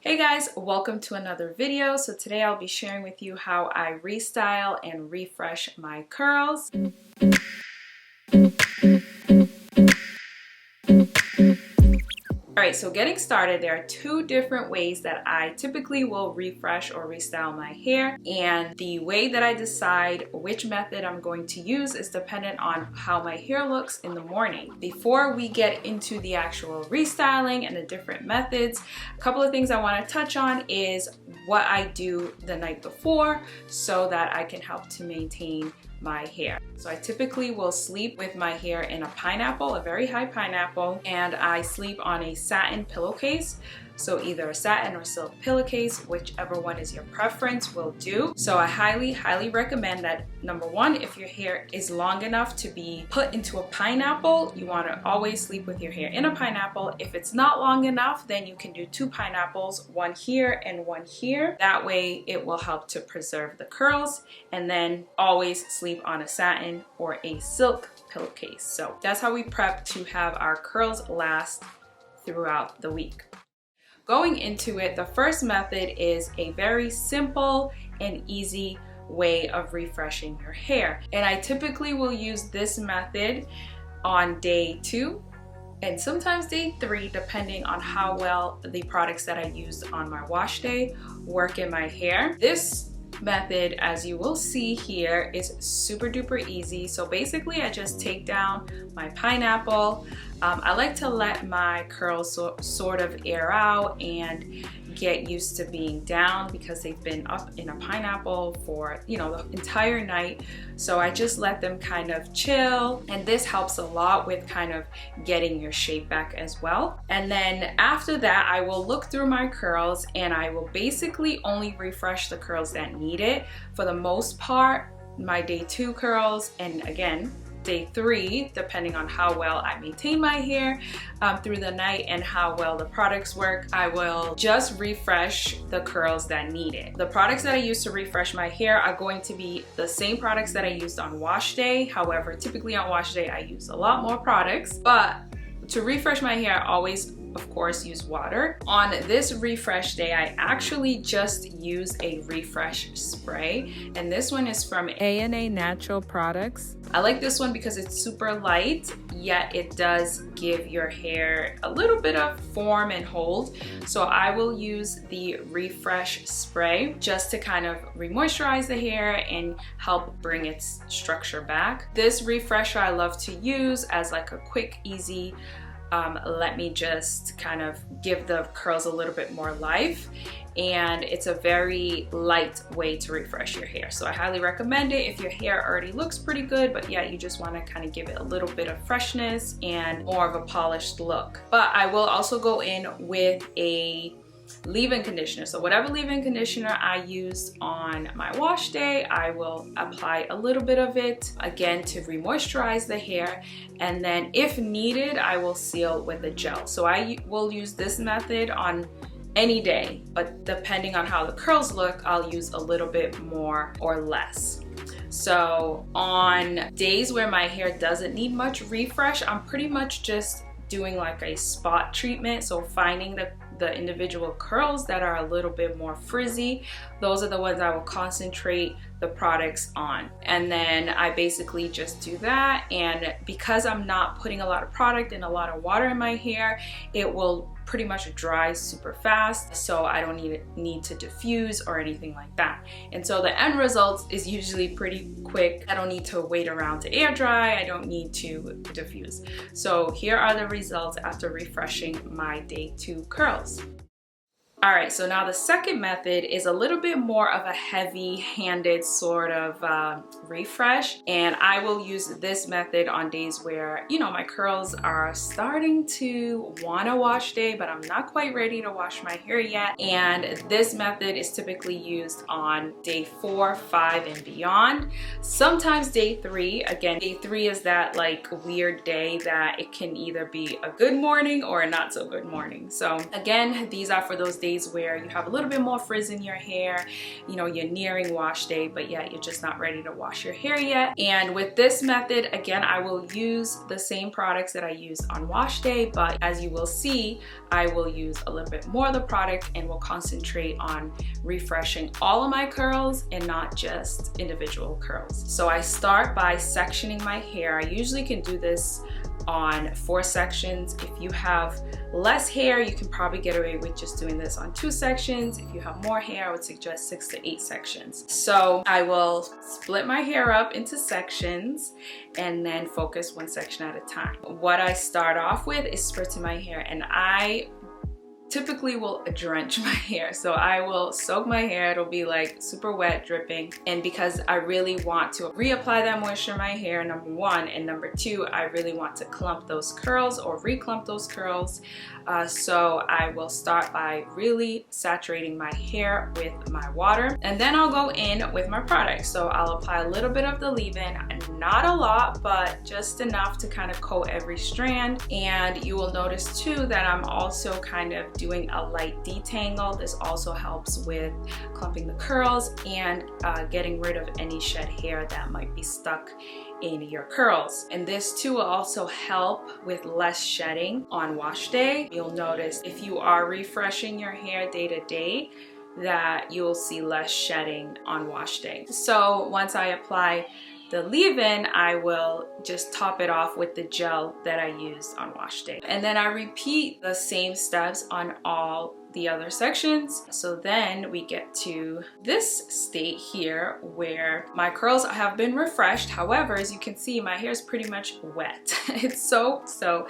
Hey guys, welcome to another video. So today I'll be sharing with you how I restyle and refresh my curls. Alright, so getting started, there are two different ways that I typically will refresh or restyle my hair, and the way that I decide which method I'm going to use is dependent on how my hair looks in the morning. Before we get into the actual restyling and the different methods, a couple of things I want to touch on is what I do the night before so that I can help to maintain my hair. So I typically will sleep with my hair in a pineapple, a very high pineapple, and I sleep on a satin pillowcase. So either a satin or silk pillowcase, whichever one is your preference will do. So I highly recommend that, number one, if your hair is long enough to be put into a pineapple, you want to always sleep with your hair in a pineapple. If it's not long enough, then you can do two pineapples, one here and one here. That way it will help to preserve the curls, and then always sleep on a satin or a silk pillowcase. So that's how we prep to have our curls last throughout the week. Going into it, the first method is a very simple and easy way of refreshing your hair. And I typically will use this method on day 2 and sometimes day 3, depending on how well the products that I used on my wash day work in my hair. This method, as you will see here, is super duper easy. So basically I just take down my pineapple. I like to let my curls sort of air out and get used to being down because they've been up in a pineapple for, the entire night. So I just let them kind of chill, and this helps a lot with kind of getting your shape back as well. And then after that, I will look through my curls and I will basically only refresh the curls that need it. For the most part, my day 2 curls, and again, day 3, depending on how well I maintain my hair through the night and how well the products work, I will just refresh the curls that need it. The products that I use to refresh my hair are going to be the same products that I used on wash day. However, typically on wash day I use a lot more products, but to refresh my hair I always, of course, use water. On this refresh day, I actually just use a refresh spray, and this one is from A&A Natural Products. I like this one because it's super light, yet it does give your hair a little bit of form and hold. So I will use the refresh spray just to kind of re-moisturize the hair and help bring its structure back. This refresher I love to use as like a quick, easy, let me just kind of give the curls a little bit more life, and it's a very light way to refresh your hair. So I highly recommend it if your hair already looks pretty good, but yeah, you just want to kind of give it a little bit of freshness and more of a polished look. But I will also go in with a leave-in conditioner. So whatever leave-in conditioner I used on my wash day, I will apply a little bit of it again to re-moisturize the hair, and then if needed I will seal with a gel. So I will use this method on any day, but depending on how the curls look, I'll use a little bit more or less. So on days where my hair doesn't need much refresh, I'm pretty much just doing like a spot treatment. So finding the individual curls that are a little bit more frizzy, those are the ones I will concentrate the products on. And then I basically just do that, and because I'm not putting a lot of product and a lot of water in my hair, it will pretty much dry super fast, so I don't need to diffuse or anything like that. And so the end result is usually pretty quick. I don't need to wait around to air dry, I don't need to diffuse. So here are the results after refreshing my day 2 curls. Alright, so now the second method is a little bit more of a heavy-handed sort of refresh, and I will use this method on days where, my curls are starting to want to wash day, but I'm not quite ready to wash my hair yet. And this method is typically used on day 4, 5, and beyond. Sometimes day 3. Again, day 3 is that like weird day that it can either be a good morning or a not so good morning. So again, these are for those days days where you have a little bit more frizz in your hair, you know, you're nearing wash day, but yet you're just not ready to wash your hair yet. And with this method, again, I will use the same products that I used on wash day, but as you will see, I will use a little bit more of the product and will concentrate on refreshing all of my curls and not just individual curls. So I start by sectioning my hair. I usually can do this on 4 sections. If you have less hair, you can probably get away with just doing this on 2 sections. If you have more hair, I would suggest 6 to 8 sections. So I will split my hair up into sections and then focus 1 section at a time. What I start off with is spritzing my hair, and I typically will drench my hair. So I will soak my hair, it'll be like super wet, dripping. And because I really want to reapply that moisture in my hair, number 1, and number 2, I really want to clump those curls or reclump those curls. So I will start by really saturating my hair with my water, and then I'll go in with my product. So I'll apply a little bit of the leave-in, not a lot, but just enough to kind of coat every strand. And you will notice too that I'm also kind of doing a light detangle. This also helps with clumping the curls and getting rid of any shed hair that might be stuck in your curls. And this too will also help with less shedding on wash day. You'll notice if you are refreshing your hair day to day that you'll see less shedding on wash day. So once I apply the leave-in, I will just top it off with the gel that I used on wash day. And then I repeat the same steps on all the other sections. So then we get to this state here where my curls have been refreshed. However, as you can see, my hair is pretty much wet. It's soaked. So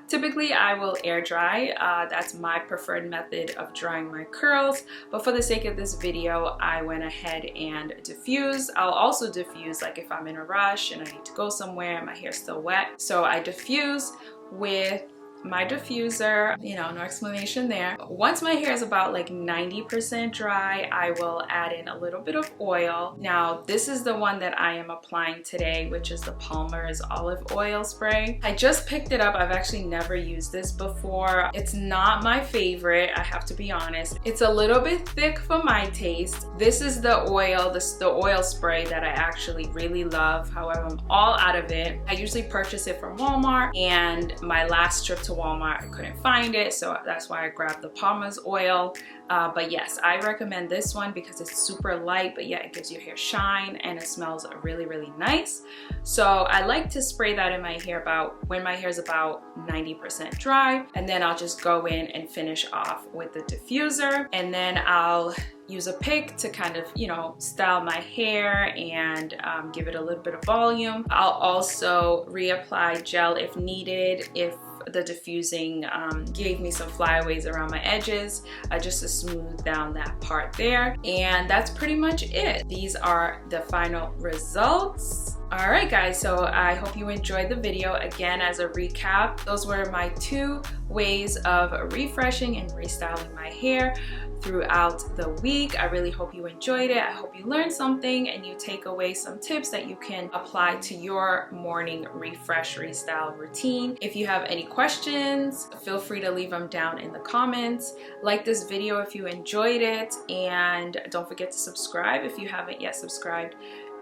typically I will air dry. That's my preferred method of drying my curls, but for the sake of this video, I went ahead and diffused. I'll also diffuse like if I'm in a rush and I need to go somewhere and my hair's still wet. So I diffuse with my diffuser, you know, no explanation there. Once my hair is about like 90% dry, I will add in a little bit of oil. Now, this is the one that I am applying today, which is the Palmer's olive oil spray. I just picked it up. I've actually never used this before. It's not my favorite, I have to be honest. It's a little bit thick for my taste. This is the oil, the oil spray that I actually really love. However, I'm all out of it. I usually purchase it from Walmart, and my last trip to Walmart, I couldn't find it, so that's why I grabbed the Palmer's oil. But yes, I recommend this one because it's super light, but yet it gives your hair shine and it smells really, really nice. So I like to spray that in my hair when my hair is about 90% dry, and then I'll just go in and finish off with the diffuser, and then I'll use a pick to kind of, you know, style my hair and give it a little bit of volume. I'll also reapply gel if needed, if the diffusing gave me some flyaways around my edges, just to smooth down that part there. And that's pretty much it. These are the final results. All right guys, so I hope you enjoyed the video. Again, as a recap, those were my 2 ways of refreshing and restyling my hair throughout the week. I really hope you enjoyed it. I hope you learned something and you take away some tips that you can apply to your morning refresh restyle routine. If you have any questions, feel free to leave them down in the comments. Like this video if you enjoyed it, and don't forget to subscribe if you haven't yet subscribed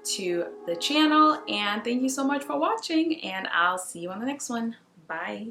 to the channel. And thank you so much for watching, and I'll see you on the next one. Bye.